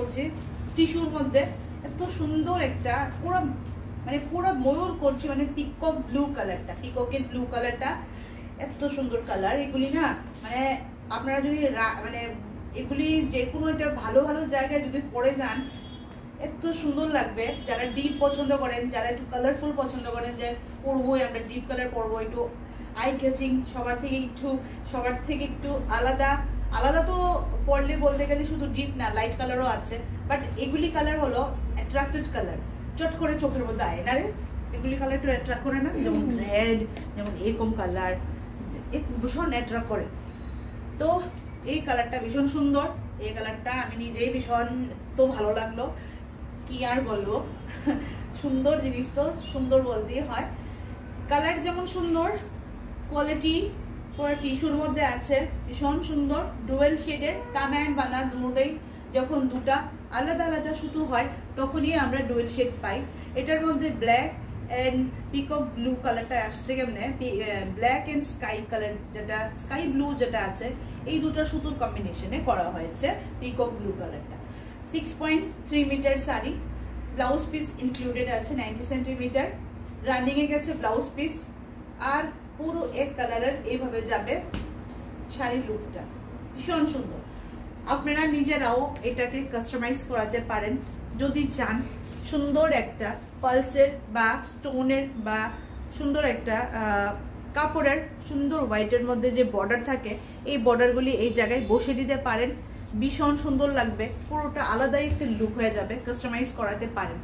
বলছি টিস্যুর মধ্যে এত সুন্দর একটা পুরো মানে পুরো ময়ূর করছে, মানে পিকক ব্লু কালারটা, পিককের ব্লু কালারটা এত সুন্দর কালার। এগুলি না মানে আপনারা যদি মানে এগুলি যে কোনো একটা ভালো ভালো জায়গায় যদি পরে যান এত সুন্দর লাগবে। যারা ডিপ পছন্দ করেন, যারা একটু কালারফুল পছন্দ করেন, যে পরবোই আমরা ডিপ কালার পরবো, একটু আই ক্যাচিং, সবার থেকে একটু আলাদা আলাদা তো পরলে বলতে গেলে শুধু ডিপ না, লাইট কালারও আছে, বাট এগুলি কালার হলো অ্যাট্রাক্টেড কালার, চট করে চোখের মধ্যে আয় না রে, এগুলি কালার একটু অ্যাট্রাক্ট করে না, যেমন রেড, যেমন এরকম কালার ভীষণ অ্যাট্রাক্ট করে। তো এই কালারটা ভীষণ সুন্দর, এই কালারটা আমি নিজেই ভীষণ তো ভালো লাগলো, কি আর বলবো। সুন্দর জিনিস তো সুন্দর বলতেই হয়। কালার যেমন সুন্দর, কোয়ালিটি পুরো টিস্যুর মধ্যে আছে, ভীষণ সুন্দর, ডুয়েল শেডের, টানা অ্যান্ড বানা দুটোই। যখন দুটা আলাদা আলাদা সুতো হয় তখনই আমরা ডুয়েল শেড পাই। এটার মধ্যে ব্ল্যাক অ্যান্ড পিকক ব্লু কালারটা আসছে কেমনে, ব্ল্যাক অ্যান্ড স্কাই কালার যেটা, স্কাই ব্লু যেটা আছে, এই দুটো সুতোর কম্বিনেশনে করা হয়েছে পিকক ব্লু কালারটা। 6.3 metre sari, blouse piece included আছে 90 সেন্টিমিটার, রানিংয়ে গেছে ব্লাউজ পিস, আর পুরো এক কালারের এইভাবে যাবে শাড়ির লুকটা, ভীষণ সুন্দর। আপনারা নিজেরাও এটাকে কাস্টমাইজ করাতে পারেন যদি চান। সুন্দর একটা পালসের বা স্টোনের বা সুন্দর একটা কাপড়ের সুন্দর হোয়াইটের মধ্যে যে বর্ডার থাকে, এই বর্ডারগুলি এই জায়গায় বসে দিতে পারেন, ভীষণ সুন্দর লাগবে, পুরোটা আলাদাই একটা লুক হয়ে যাবে, কাস্টমাইজ করাতে পারেন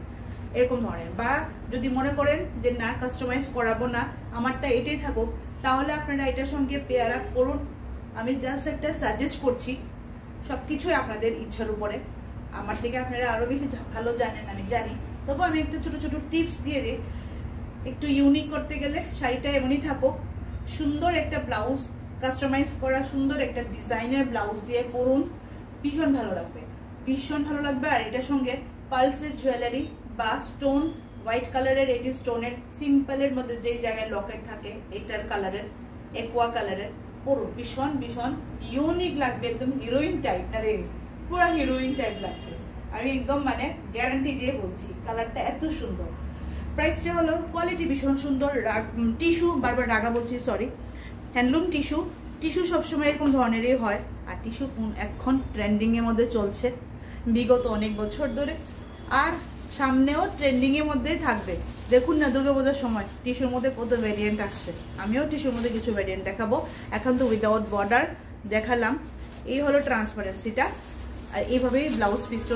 এরকম ধরনের। বা যদি মনে করেন যে না কাস্টমাইজ করাবো না, আমারটা এটাই থাকুক, তাহলে আপনারা এটার সঙ্গে পেয়ার আপ করুন। আমি জাস্ট একটা সাজেস্ট করছি, সবকিছুই আপনাদের ইচ্ছার উপরে, আমার থেকে আপনারা আরো বেশি ভালো জানেন আমি জানি, তবু আমি একটা ছোট ছোট টিপস দিয়ে দিই। একটু ইউনিক করতে গেলে শাড়িটা এমনই থাকুক, সুন্দর একটা ব্লাউজ কাস্টমাইজ করা, সুন্দর একটা ডিজাইনার ব্লাউজ দিয়ে পরুন, ভীষণ ভালো লাগবে, ভীষণ ভালো লাগবে। আর এটার সঙ্গে পালসের জুয়েলারি বা স্টোন, হোয়াইট কালারের, এটি স্টোনের সিম্পলের মধ্যে যেই জায়গায় লকেট থাকে এটার কালারের, একোয়া কালারের পরুন, ভীষণ ভীষণ ইউনিক লাগবে, একদম হিরোইন টাইপ না রে, পুরো হিরোইন টাইপ লাগবে, আমি একদম মানে গ্যারান্টি দিয়ে বলছি। কালারটা এত সুন্দর, প্রাইসটা হলো, কোয়ালিটি ভীষণ সুন্দর, টিস্যু, বারবার রাগা বলছি সরি, হ্যান্ডলুম টিস্যু। টিস্যু সবসময় এরকম ধরনেরই হয়, আর টিস্যু এখন ট্রেন্ডিংয়ের মধ্যে চলছে বিগত অনেক বছর ধরে, আর সামনেও ট্রেন্ডিংয়ের মধ্যেই থাকবে। দেখুন না দুর্গাপূজার সময় টিস্যুর মধ্যে কত ভ্যারিয়েন্ট আসছে, আমিও টিস্যুর মধ্যে কিছু ভ্যারিয়েন্ট দেখাবো। এখন তো উইদাউট বর্ডার দেখালাম, এই হলো ট্রান্সপারেন্সিটা, আর এইভাবেই ব্লাউজ পিসটা